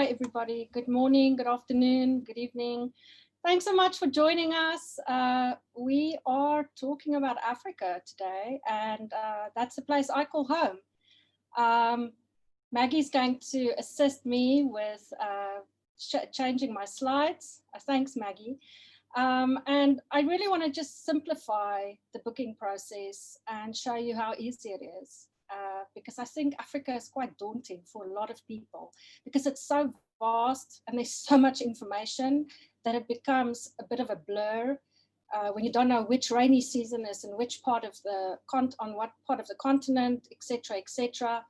Hi, everybody. Good morning, good afternoon, good evening. Thanks so much for joining us. We are talking about Africa today, and that's a place I call home. Maggie's going to assist me with changing my slides. Thanks, Maggie. And I really want to just simplify the booking process and show you how easy it is. Because I think Africa is quite daunting for a lot of people because it's so vast and there's so much information that it becomes a bit of a blur when you don't know which rainy season is in which part of the on what part of the continent, etc., etc.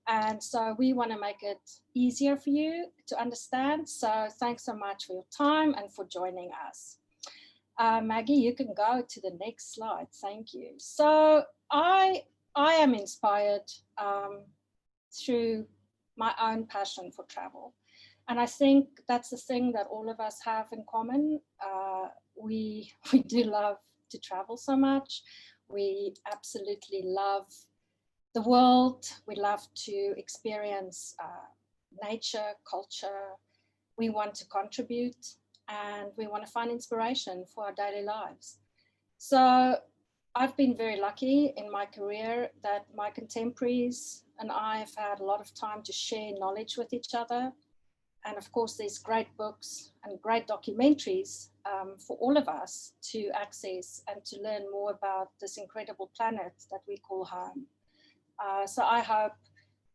And so we want to make it easier for you to understand. So thanks so much for your time and for joining us. Maggie, you can go to the next slide. Thank you. So I am inspired through my own passion for travel. And I think that's the thing that all of us have in common. We do love to travel so much. We absolutely love the world. We love to experience nature, culture. We want to contribute and we want to find inspiration for our daily lives. So I've been very lucky in my career that my contemporaries and I have had a lot of time to share knowledge with each other. And of course, there's great books and great documentaries for all of us to access and to learn more about this incredible planet that we call home. So I hope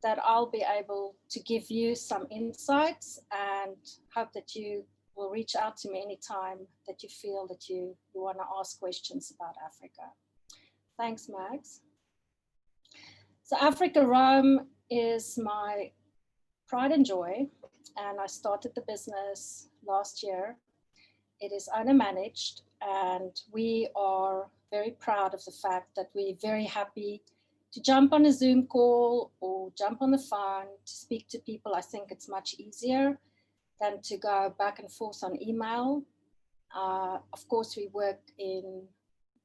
that I'll be able to give you some insights and hope that you will reach out to me anytime that you feel that you want to ask questions about Africa. Thanks, Max. So Africa Rome is my pride and joy, and I started the business last year. It is owner managed, and we are very proud of the fact that we're very happy to jump on a Zoom call or jump on the phone to speak to people. I think it's much easier than to go back and forth on email. Of course, we work in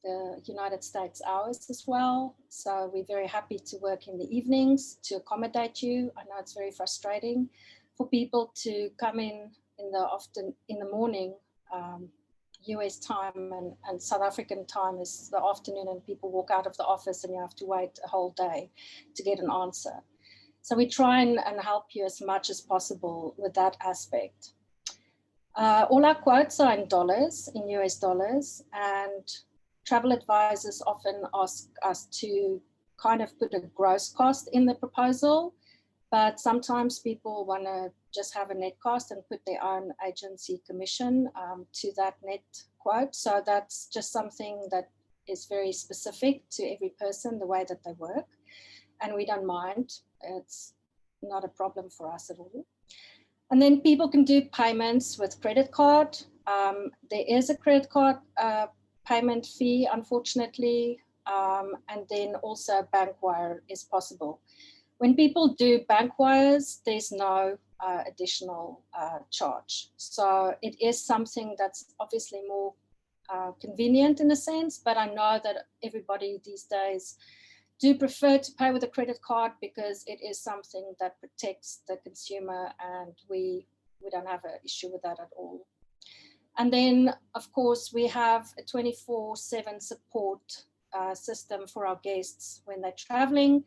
the United States hours as well. So we're very happy to work in the evenings to accommodate you. I know it's very frustrating for people to come in the morning, US time and South African time is the afternoon, and people walk out of the office and you have to wait a whole day to get an answer. So we try and help you as much as possible with that aspect. All our quotes are in dollars, in US dollars, and travel advisors often ask us to kind of put a gross cost in the proposal, but sometimes people want to just have a net cost and put their own agency commission to that net quote. So that's just something that is very specific to every person, the way that they work. And we don't mind. It's not a problem for us at all. And then people can do payments with credit card. There is a credit card payment fee, unfortunately, and then also bank wire is possible. When people do bank wires, there's no additional charge. So it is something that's obviously more convenient in a sense, but I know that everybody these days do prefer to pay with a credit card because it is something that protects the consumer, and we don't have an issue with that at all. And then, of course, we have a 24/7 support system for our guests when they're traveling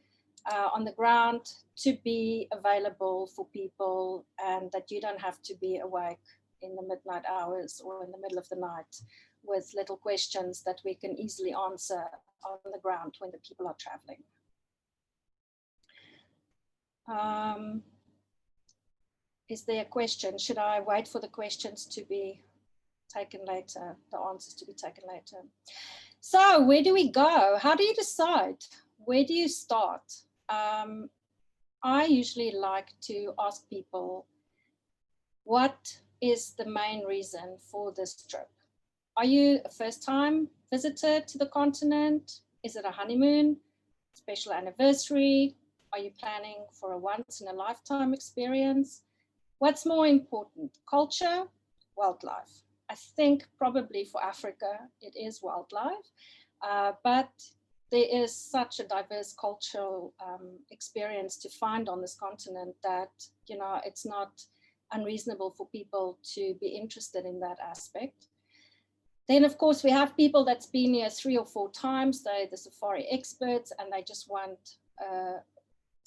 on the ground to be available for people, and that you don't have to be awake in the midnight hours or in the middle of the night with little questions that we can easily answer on the ground when the people are traveling. Is there a question? Should I wait for the questions to be taken later, the answers to be taken later? So where do we go? How do you decide? Where do you start? I usually like to ask people, what is the main reason for this trip? Are you a first-time visitor to the continent? Is it a honeymoon, special anniversary? Are you planning for a once-in-a-lifetime experience? What's more important, culture, wildlife? I think probably for Africa, it is wildlife, but there is such a diverse cultural experience to find on this continent that, you know, it's not unreasonable for people to be interested in that aspect. Then, of course, we have people that's been here 3 or 4 times. They're the safari experts, and they just want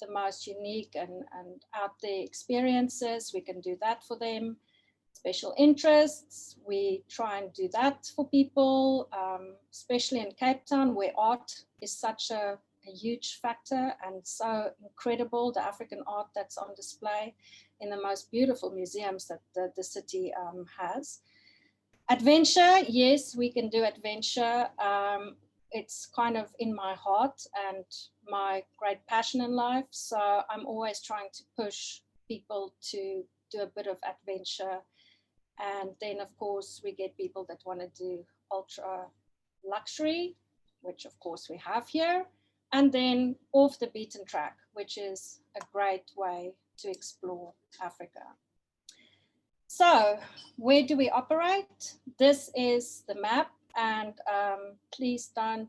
the most unique and out there experiences. We can do that for them. Special interests, we try and do that for people, especially in Cape Town, where art is such a huge factor and so incredible, the African art that's on display in the most beautiful museums that the city has. Adventure, yes, we can do adventure. It's kind of in my heart and my great passion in life. So I'm always trying to push people to do a bit of adventure. And then, of course, we get people that want to do ultra luxury, which, of course, we have here. And then off the beaten track, which is a great way to explore Africa. So where do we operate? This is the map, and please don't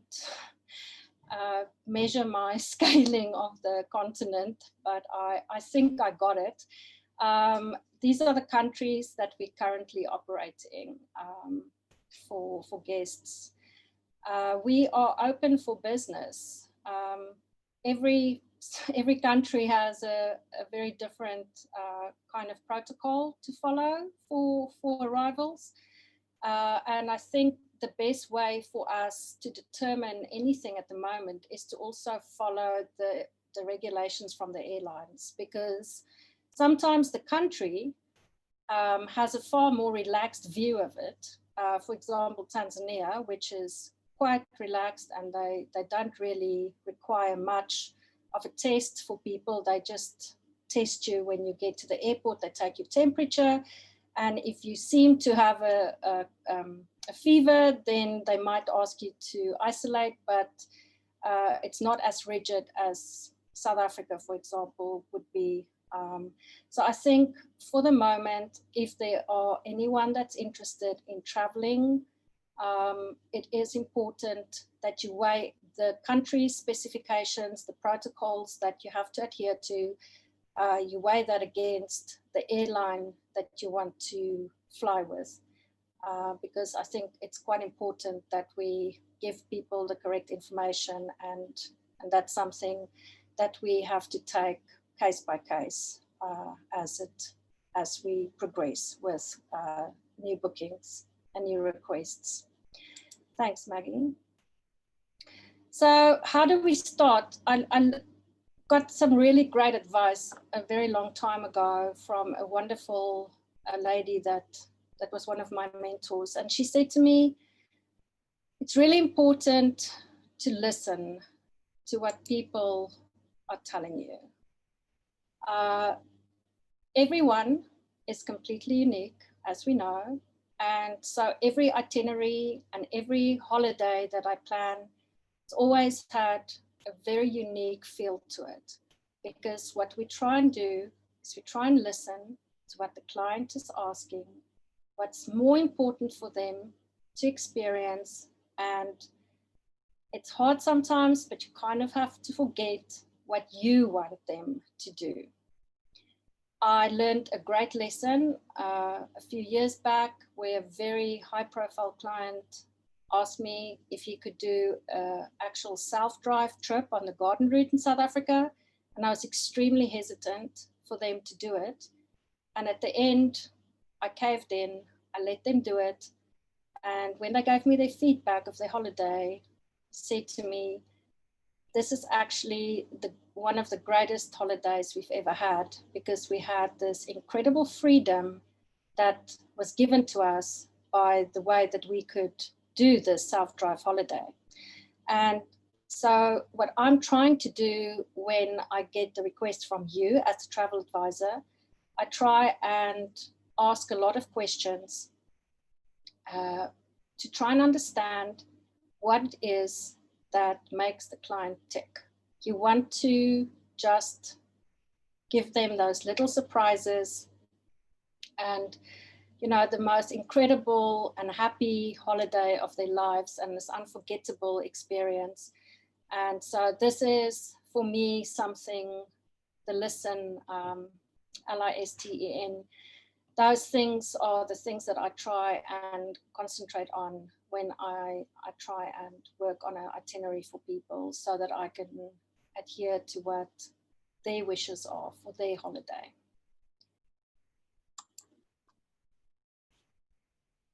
measure my scaling of the continent, but I think I got it. These are the countries that we're currently operating for guests. We are open for business. Every country has a very different kind of protocol to follow for arrivals. And I think the best way for us to determine anything at the moment is to also follow the regulations from the airlines, because sometimes the country has a far more relaxed view of it. For example, Tanzania, which is quite relaxed, and they don't really require much of a test for people. They just test you when you get to the airport. They take your temperature, and if you seem to have a fever, then they might ask you to isolate, but it's not as rigid as South Africa, for example, would be. So I think for the moment, if there are anyone that's interested in traveling, it is important that you weigh the country specifications, the protocols that you have to adhere to. You weigh that against the airline that you want to fly with, because I think it's quite important that we give people the correct information, and that's something that we have to take case by case as we progress with new bookings and new requests. Thanks, Maggie. So how do we start? I got some really great advice a very long time ago from a wonderful lady that was one of my mentors. And she said to me, it's really important to listen to what people are telling you. Everyone is completely unique, as we know. And so every itinerary and every holiday that I plan, it's always had a very unique feel to it. Because what we try and do is we try and listen to what the client is asking, what's more important for them to experience. And it's hard sometimes, but you kind of have to forget what you want them to do. I learned a great lesson a few years back where a very high profile client asked me if he could do an actual self-drive trip on the garden route in South Africa. And I was extremely hesitant for them to do it. And at the end, I caved in, I let them do it. And when they gave me their feedback of their holiday, said to me, this is actually one of the greatest holidays we've ever had, because we had this incredible freedom that was given to us by the way that we could do this self-drive holiday. And so what I'm trying to do when I get the request from you as a travel advisor, I try and ask a lot of questions to try and understand what it is that makes the client tick. You want to just give them those little surprises and, you know, the most incredible and happy holiday of their lives and this unforgettable experience. And so this is, for me, something, the listen, LISTEN, those things are the things that I try and concentrate on when I try and work on an itinerary for people, so that I can adhere to what their wishes are for their holiday.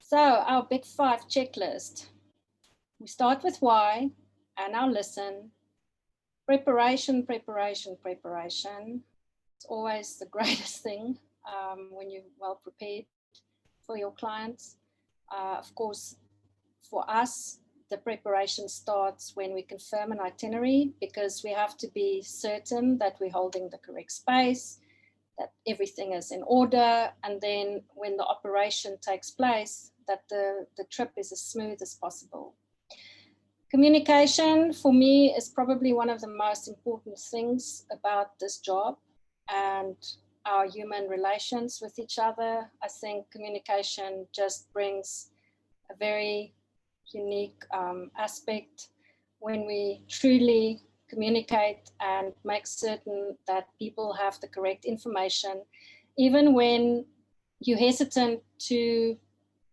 So our big 5 checklist. We start with why and our listen. Preparation, preparation, preparation. It's always the greatest thing when you're well prepared for your clients. Of course, for us, the preparation starts when we confirm an itinerary, because we have to be certain that we're holding the correct space, that everything is in order, and then when the operation takes place, that the trip is as smooth as possible. Communication for me is probably one of the most important things about this job and our human relations with each other. I think communication just brings a very unique aspect when we truly communicate and make certain that people have the correct information, even when you're hesitant to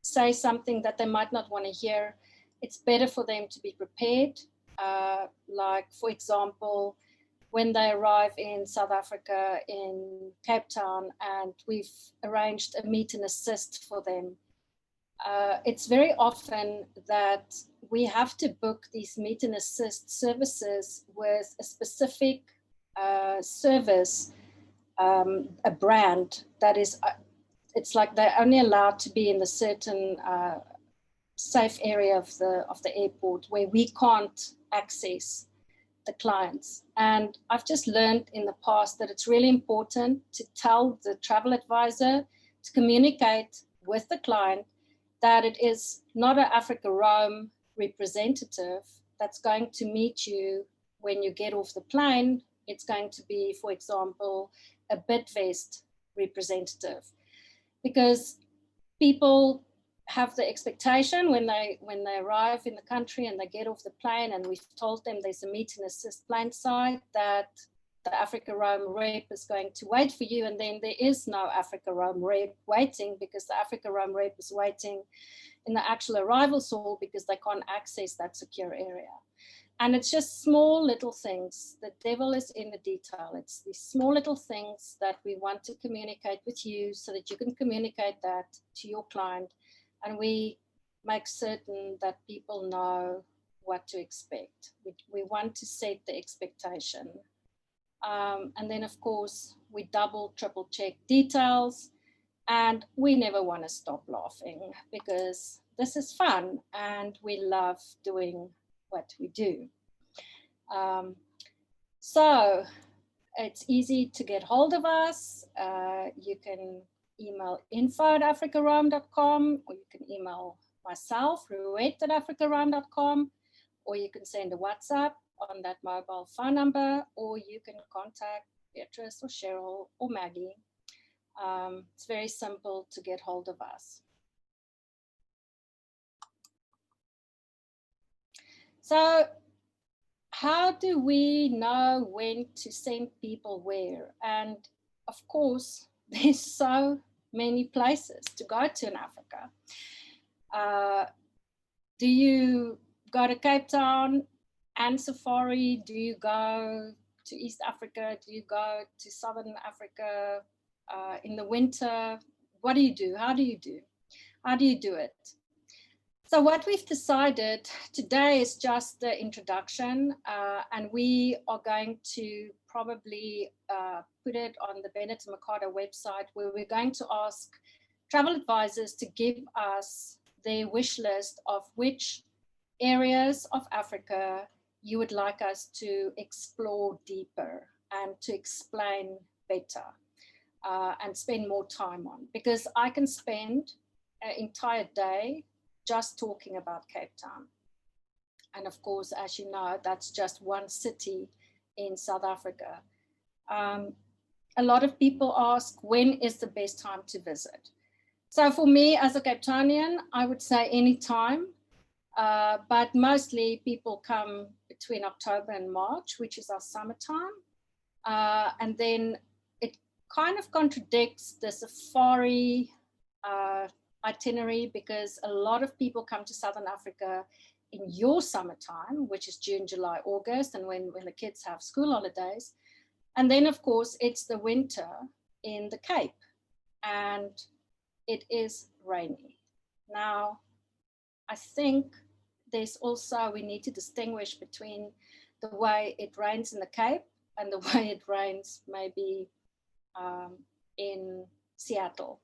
say something that they might not want to hear. It's better for them to be prepared. Like, for example, when they arrive in South Africa, in Cape Town, and we've arranged a meet and assist for them. It's very often that we have to book these meet and assist services with a specific service, a brand that is, it's like they're only allowed to be in the certain safe area of the airport where we can't access the clients. And I've just learned in the past that it's really important to tell the travel advisor to communicate with the client that it is not an Africa Rome representative that's going to meet you when you get off the plane. It's going to be, for example, a Bidvest representative, because people have the expectation when they arrive in the country and they get off the plane, and we've told them there's a meet and assist plane side, that the Africa Rome rep is going to wait for you, and then there is no Africa Rome rep waiting, because the Africa Rome rep is waiting in the actual arrivals hall because they can't access that secure area. And it's just small little things. The devil is in the detail. It's these small little things that we want to communicate with you so that you can communicate that to your client. And we make certain that people know what to expect. We want to set the expectation. And then, of course, we double, triple check details. And we never want to stop laughing, because this is fun and we love doing what we do. So it's easy to get hold of us. You can email info@africarome.com, or you can email myself, rouhet@africarome.com, or you can send a WhatsApp on that mobile phone number, or you can contact Beatrice or Cheryl or Maggie. It's very simple to get hold of us. So how do we know when to send people where? And of course, there's so many places to go to in Africa. Do you go to Cape Town and safari? Do you go to East Africa? Do you go to Southern Africa in the winter? What do you do? How do you do? How do you do it? So what we've decided today is just the introduction, and we are going to probably put it on the Bennett and Mercado website, where we're going to ask travel advisors to give us their wish list of which areas of Africa you would like us to explore deeper and to explain better and spend more time on. Because I can spend an entire day just talking about Cape Town. And of course, as you know, that's just one city in South Africa. A lot of people ask, when is the best time to visit? So for me, as a Cape Townian, I would say any time, but mostly people come between October and March, which is our summertime. And then it kind of contradicts the safari itinerary, because a lot of people come to Southern Africa in your summertime, which is June, July, August, and when the kids have school holidays. And then, of course, it's the winter in the Cape, and it is rainy. Now, I think there's also, we need to distinguish between the way it rains in the Cape and the way it rains maybe in Seattle.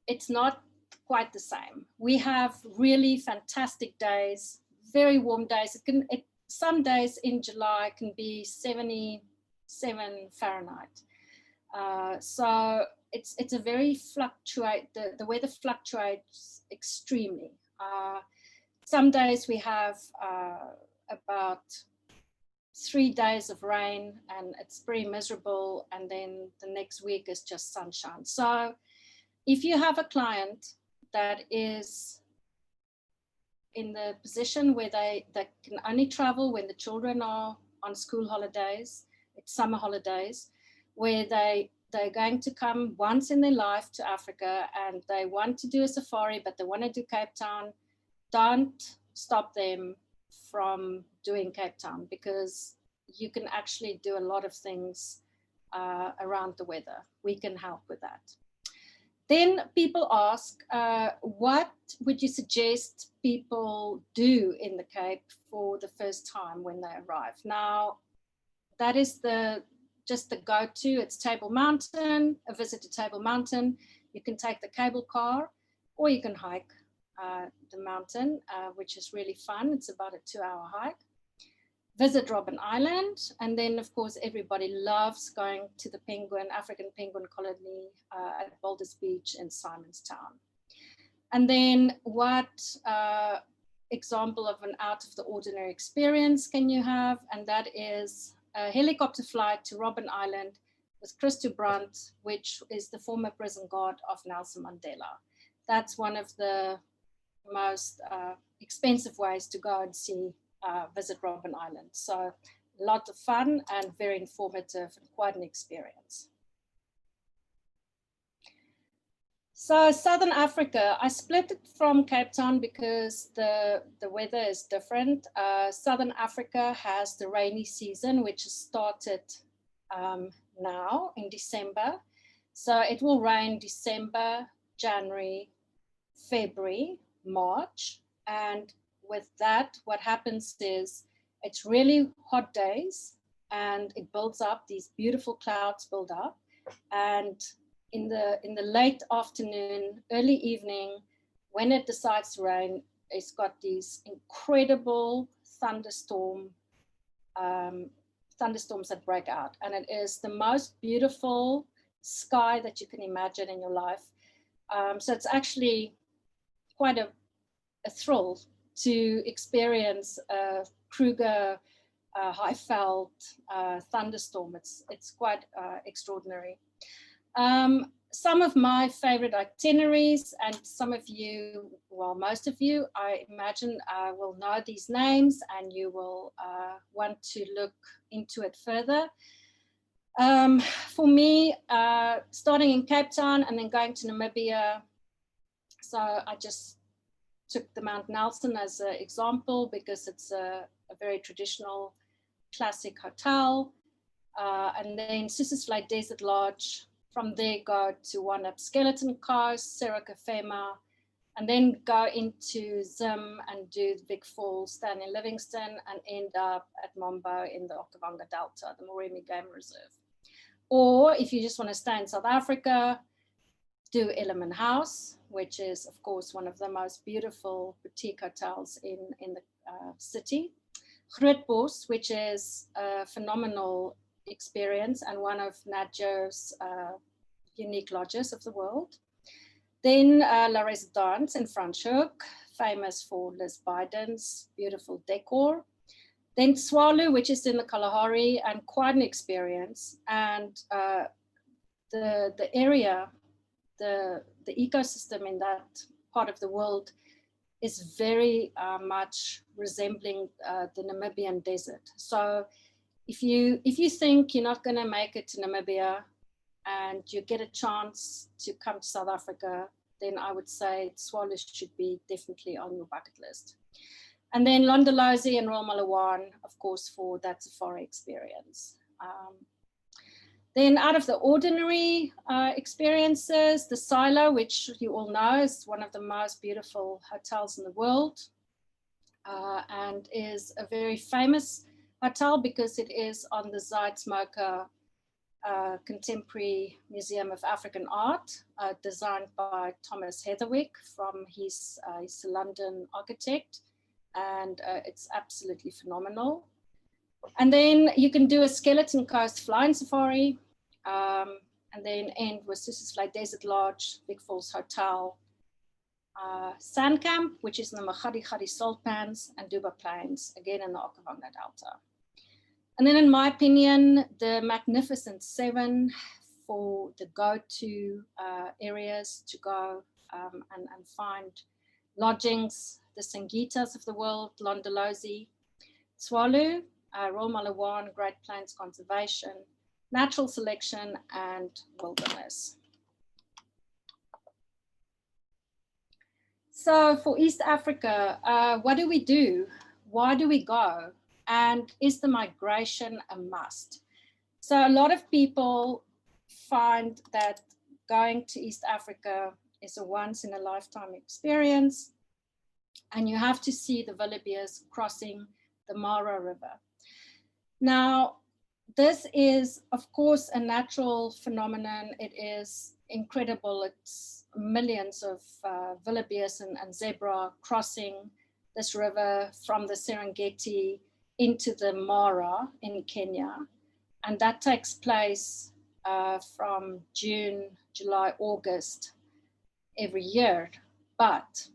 It's not quite the same. We have really fantastic days, very warm days. Some days in July can be 77 Fahrenheit. So it's a very the weather fluctuates extremely. Some days we have about 3 days of rain and it's pretty miserable, and then the next week is just sunshine. So if you have a client that is in the position where they can only travel when the children are on school holidays, it's summer holidays, where they're going to come once in their life to Africa and they want to do a safari, but they want to do Cape Town, don't stop them from doing Cape Town, because you can actually do a lot of things around the weather. We can help with that. Then people ask, what would you suggest people do in the Cape for the first time when they arrive? Now, that is just the go-to. It's Table Mountain, a visit to Table Mountain. You can take the cable car, or you can hike the mountain, which is really fun. It's about a 2-hour hike. Visit Robben Island, and then of course everybody loves going to the African penguin colony at Boulders Beach in Simonstown. And then what example of an out of the ordinary experience can you have? And that is a helicopter flight to Robben Island with Christo Brandt, which is the former prison guard of Nelson Mandela. That's one of the most expensive ways to go and visit Robben Island. So a lot of fun and very informative and quite an experience. So Southern Africa, I split it from Cape Town because the weather is different. Southern Africa has the rainy season, which has started now in December. So it will rain December, January, February, March. And with that, what happens is it's really hot days and it builds up, these beautiful clouds build up. And in the late afternoon, early evening, when it decides to rain, it's got these incredible thunderstorms that break out. And it is the most beautiful sky that you can imagine in your life. So it's actually quite a thrill to experience a Kruger Highveld thunderstorm. It's quite extraordinary. Some of my favorite itineraries, and some of you, well, most of you, I imagine will know these names and you will want to look into it further. For me, starting in Cape Town and then going to Namibia, so I just took the Mount Nelson as an example because it's a very traditional classic hotel. And then Sossusvlei Desert Lodge. From there, go to One-Up Skeleton Coast, Serikafema, and then go into Zim and do the Big Falls, stand in Livingston, and end up at Mambo in the Okavango Delta, the Moremi Game Reserve. Or if you just want to stay in South Africa, do Ellerman House, which is, of course, one of the most beautiful boutique hotels in the city. Grootbos, which is a phenomenal experience and one of Nadjo's unique lodges of the world. Then La Residence in Franschhoek, famous for Liz Biden's beautiful decor. Then Tswalu, which is in the Kalahari, and quite an experience. And the area, the ecosystem in that part of the world is very much resembling the Namibian desert. So if you think you're not going to make it to Namibia and you get a chance to come to South Africa, then I would say Swallow should be definitely on your bucket list. And then Londolozi and Royal Malawan, of course, for that safari experience. Then out of the ordinary experiences, the Silo, which you all know is one of the most beautiful hotels in the world, and is a very famous hotel because it is on the Zuid-Smoker Contemporary Museum of African Art, designed by Thomas Heatherwick from his a London architect, and it's absolutely phenomenal. And then you can do a Skeleton Coast flying safari, and then end with Sossusvlei Desert Lodge, Big Falls Hotel, Sand Camp, which is in the Magadi Salt Pans, and Duba Plains, again in the Okavango Delta. And then in my opinion, the Magnificent Seven for the go-to areas to go and find lodgings, the Sangitas of the world, Londolozi, Swallow, Royal Malawan, Great Plains Conservation, Natural Selection, and Wilderness. So for East Africa, what do we do? Why do we go? And is the migration a must? So a lot of people find that going to East Africa is a once in a lifetime experience, and you have to see the wildebeest crossing the Mara River. Now, this is, of course, a natural phenomenon. It is incredible. It's millions of wildebeest and zebra crossing this river from the Serengeti into the Mara in Kenya. And that takes place from June, July, August every year. But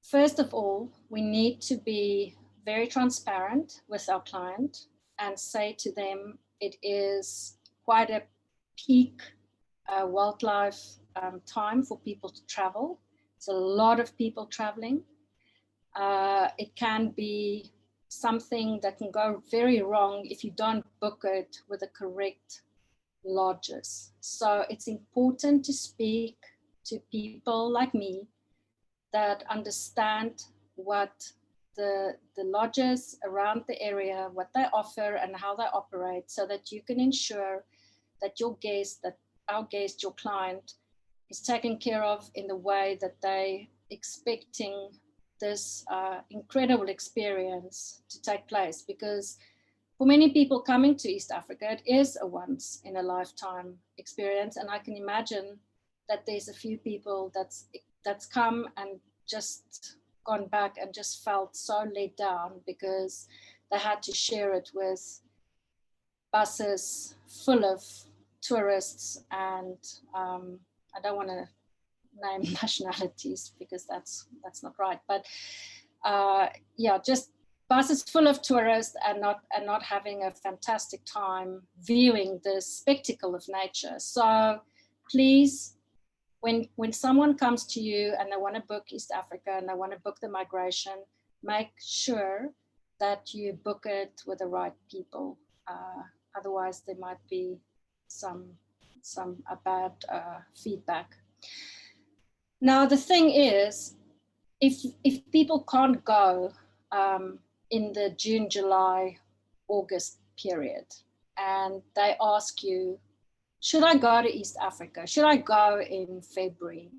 first of all, we need to be very transparent with our client and say to them, it is quite a peak wildlife time for people to travel. It's a lot of people traveling. It can be something that can go very wrong if you don't book it with the correct lodges. So it's important to speak to people like me that understand what the lodges around the area, what they offer and how they operate, so that you can ensure that your guest, that our guest, your client, is taken care of in the way that they expecting this incredible experience to take place. Because for many people coming to East Africa, it is a once in a lifetime experience. And I can imagine that there's a few people that's come and just gone back and just felt so let down because they had to share it with buses full of tourists, and I don't want to name nationalities because that's not right, but yeah, just buses full of tourists and not having a fantastic time viewing the spectacle of nature. So please, when someone comes to you and they want to book East Africa and they want to book the migration, make sure that you book it with the right people. Otherwise, there might be some bad feedback. Now, the thing is, if people can't go in the June, July, August period, and they ask you, should I go to East Africa? Should I go in February?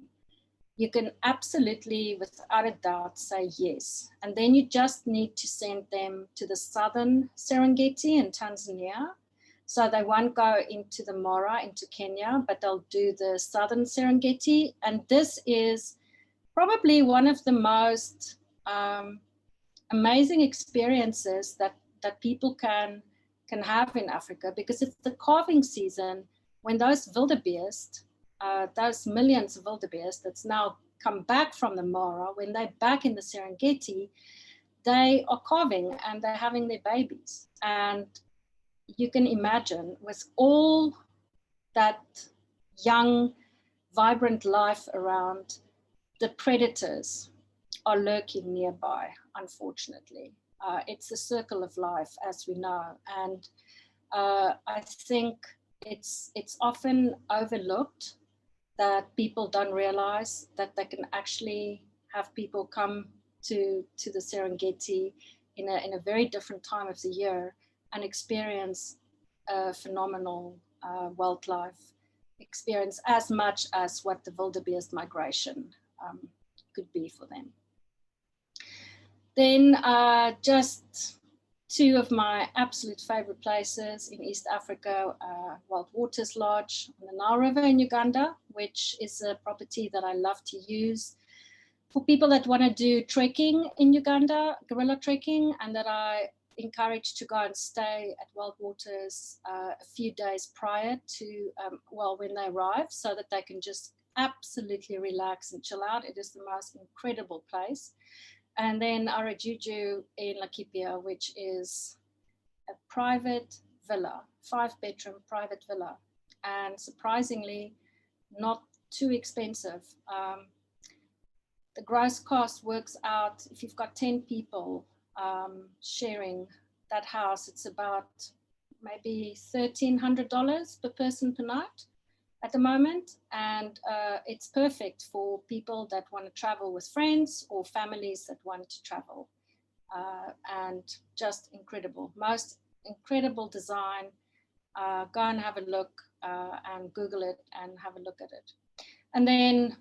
You can absolutely, without a doubt, say yes. And then you just need to send them to the southern Serengeti in Tanzania. So they won't go into the Mara, into Kenya, but they'll do the southern Serengeti. And this is probably one of the most amazing experiences that people can have in Africa, because it's the calving season when those wildebeest, those millions of wildebeest that's now come back from the Mara, when they're back in the Serengeti, they are calving and they're having their babies. And you can imagine, with all that young, vibrant life around, the predators are lurking nearby, unfortunately. It's a circle of life, as we know. And I think it's often overlooked that people don't realize that they can actually have people come to the Serengeti in a very different time of the year and experience a phenomenal wildlife experience as much as what the wildebeest migration could be for them. Then just two of my absolute favorite places in East Africa, Wild Waters Lodge on the Nile River in Uganda, which is a property that I love to use for people that want to do trekking in Uganda, gorilla trekking, and that I encourage to go and stay at Wild Waters a few days prior to, when they arrive, so that they can just absolutely relax and chill out. It is the most incredible place. And then Arajuju in Laikipia, which is a private villa, 5-bedroom private villa, and surprisingly not too expensive. The gross cost works out, if you've got 10 people sharing that house, it's about maybe $1,300 per person per night at the moment, and it's perfect for people that want to travel with friends or families that want to travel, and just incredible, most incredible design. Go and have a look and Google it and have a look at it. And then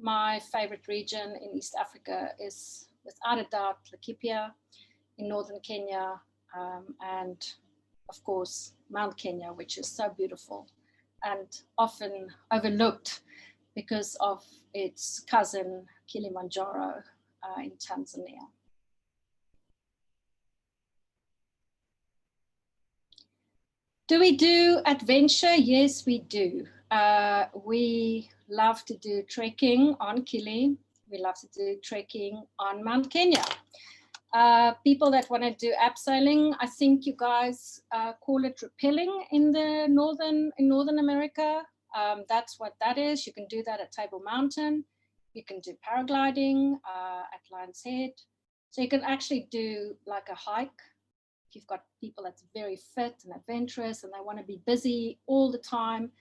my favorite region in East Africa is, without a doubt, Laikipia in northern Kenya, and of course Mount Kenya, which is so beautiful and often overlooked because of its cousin Kilimanjaro in Tanzania. Do we do adventure? Yes, we do. We love to do trekking on Kili. We love to do trekking on Mount Kenya. People that want to do abseiling, I think you guys call it rappelling in Northern America. That's what that is. You can do that at Table Mountain. You can do paragliding at Lion's Head. So you can actually do like a hike. If you've got people that's very fit and adventurous and they want to be busy all the time,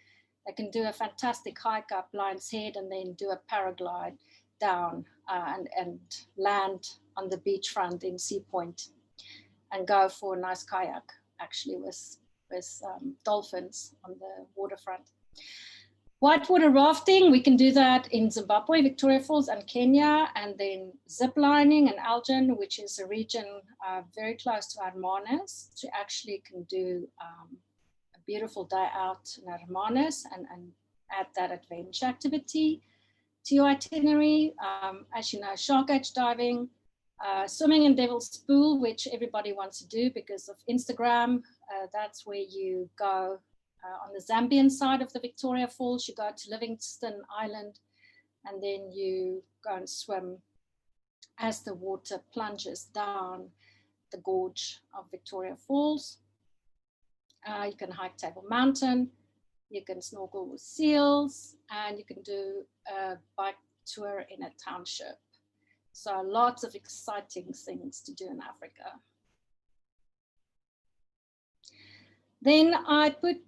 they can do a fantastic hike up Lion's Head and then do a paraglide down and land on the beachfront in Sea Point and go for a nice kayak, actually, with dolphins on the waterfront. Whitewater rafting, we can do that in Zimbabwe, Victoria Falls, and Kenya, and then zip lining in Elgin, which is a region very close to Hermanus. So you actually can do a beautiful day out in Hermanus and add that adventure activity to your itinerary. As you know, shark edge diving, swimming in Devil's Pool, which everybody wants to do because of Instagram. That's where you go on the Zambian side of the Victoria Falls. You go to Livingston Island and then you go and swim as the water plunges down the gorge of Victoria Falls. You can hike Table Mountain. You can snorkel with seals, and you can do a bike tour in a township. So lots of exciting things to do in Africa. Then I put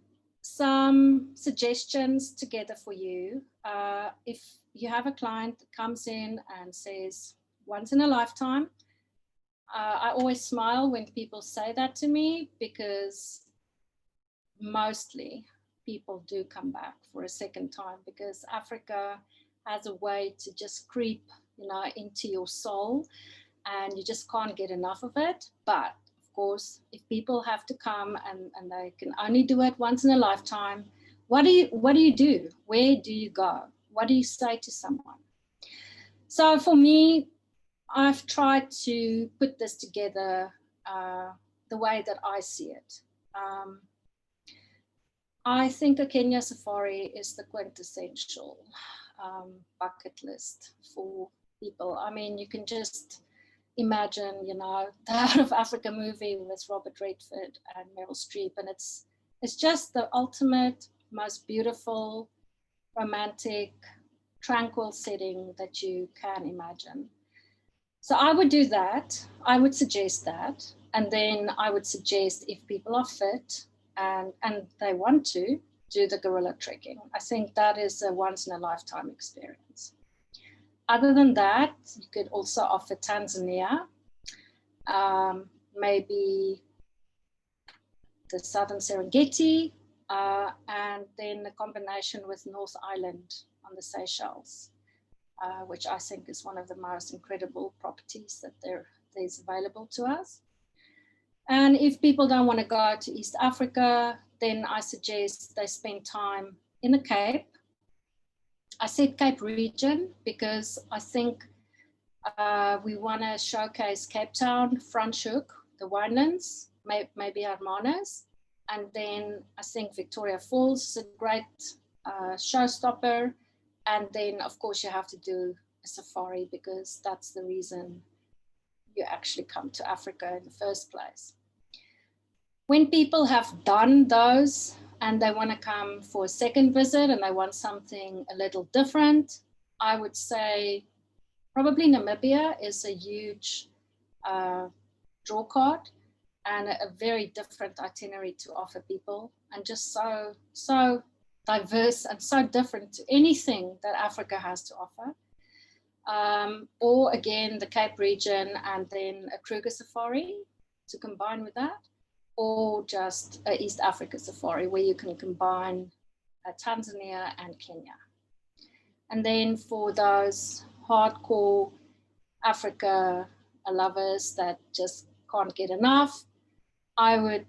some suggestions together for you. If you have a client that comes in and says, once in a lifetime, I always smile when people say that to me, because mostly people do come back for a second time, because Africa has a way to just creep, into your soul, and you just can't get enough of it. But of course, if people have to come and they can only do it once in a lifetime, what do you do? Where do you go? What do you say to someone? So for me, I've tried to put this together the way that I see it. I think a Kenya safari is the quintessential bucket list for people. I mean, you can just imagine, the Out of Africa movie with Robert Redford and Meryl Streep, and it's just the ultimate, most beautiful, romantic, tranquil setting that you can imagine. So I would do that. I would suggest that, and then I would suggest, if people are fit and they want to, do the gorilla trekking. I think that is a once in a lifetime experience. Other than that, you could also offer Tanzania, maybe the southern Serengeti, and then a combination with North Island on the Seychelles, which I think is one of the most incredible properties that there's available to us. And if people don't want to go to East Africa, then I suggest they spend time in the Cape. I said Cape region because I think we want to showcase Cape Town, Franschhoek, the Winelands, maybe Hermanus, and then I think Victoria Falls is a great showstopper. And then, of course, you have to do a safari because that's the reason you actually come to Africa in the first place. When people have done those and they want to come for a second visit and they want something a little different, I would say probably Namibia is a huge draw card and a very different itinerary to offer people, and just so diverse and so different to anything that Africa has to offer. Or again, the Cape region and then a Kruger safari to combine with that, or just an East Africa safari where you can combine Tanzania and Kenya. And then for those hardcore Africa lovers that just can't get enough, I would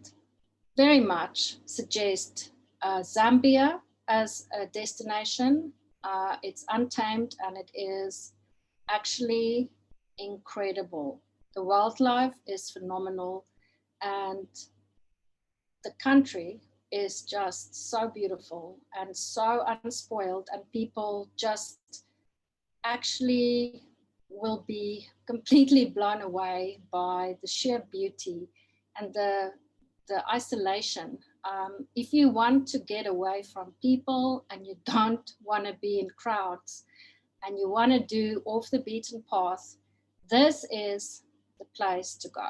very much suggest Zambia as a destination. It's untamed and it is actually incredible. The wildlife is phenomenal and the country is just so beautiful and so unspoiled, and people just actually will be completely blown away by the sheer beauty and the isolation. If you want to get away from people and you don't want to be in crowds and you want to do off the beaten path, this is the place to go.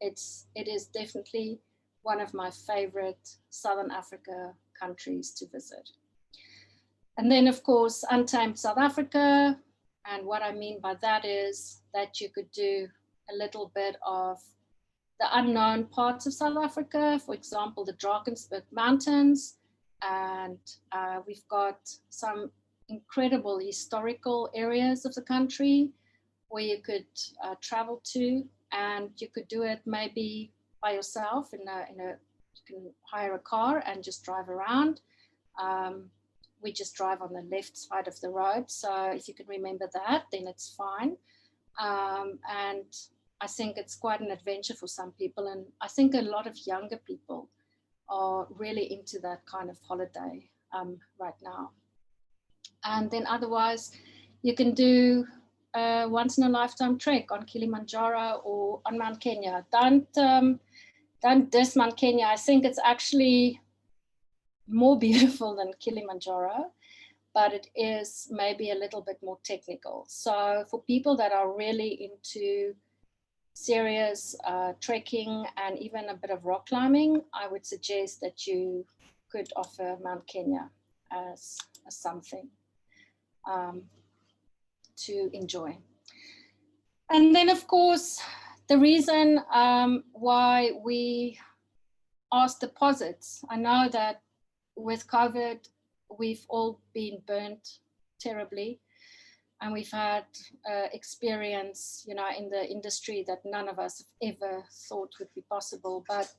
It is definitely one of my favorite Southern Africa countries to visit. And then, of course, untamed South Africa. And what I mean by that is that you could do a little bit of the unknown parts of South Africa, for example, the Drakensberg Mountains. And we've got some incredible historical areas of the country where you could travel to, and you could do it maybe by yourself you can hire a car and just drive around. We just drive on the left side of the road. So if you can remember that, then it's fine. And I think it's quite an adventure for some people. And I think a lot of younger people are really into that kind of holiday right now. And then otherwise, you can do a once in a lifetime trek on Kilimanjaro or on Mount Kenya. Don't diss Mount Kenya. I think it's actually more beautiful than Kilimanjaro, but it is maybe a little bit more technical. So for people that are really into serious trekking and even a bit of rock climbing, I would suggest that you could offer Mount Kenya as something to enjoy. And then, of course, the reason why we ask deposits, I know that with COVID, we've all been burnt terribly, and we've had experience, in the industry that none of us have ever thought would be possible. But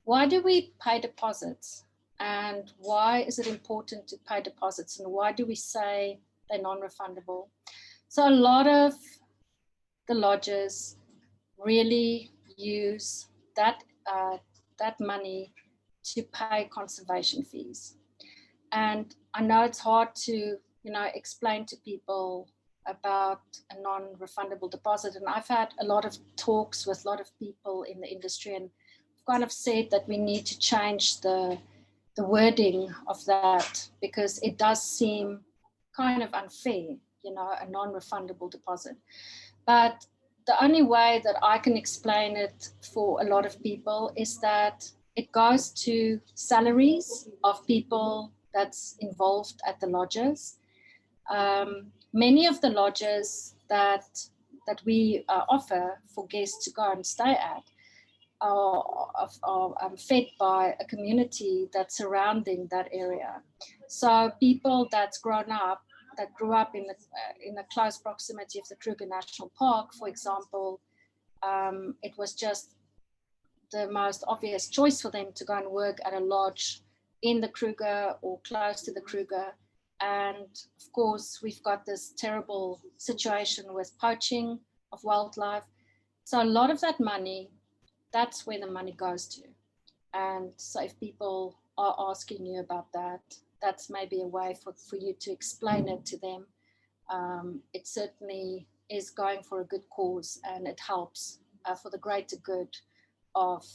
why do we pay deposits? And why is it important to pay deposits? And why do we say they're non-refundable? So a lot of the lodges really use that money to pay conservation fees. And I know it's hard to, explain to people about a non-refundable deposit. And I've had a lot of talks with a lot of people in the industry, and kind of said that we need to change the wording of that, because it does seem kind of unfair, a non-refundable deposit. But the only way that I can explain it for a lot of people is that It goes to salaries of people that's involved at the lodges. Many of the lodges that we offer for guests to go and stay at are fed by a community that's surrounding that area. So people that grew up in the close proximity of the Kruger National Park, for example, it was just the most obvious choice for them to go and work at a lodge in the Kruger or close to the Kruger. And of course, we've got this terrible situation with poaching of wildlife. So a lot of that money, that's where the money goes to. And so if people are asking you about that, that's maybe a way for you to explain it to them. It certainly is going for a good cause, and it helps for the greater good of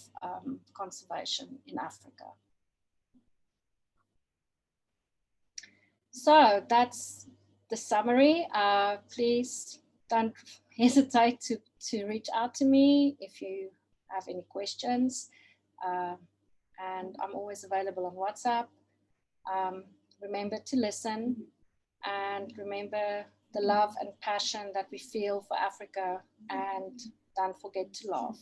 conservation in Africa. So that's the summary. Please don't hesitate to reach out to me if you have any questions. And I'm always available on WhatsApp. Remember to listen, and remember the love and passion that we feel for Africa, and don't forget to laugh.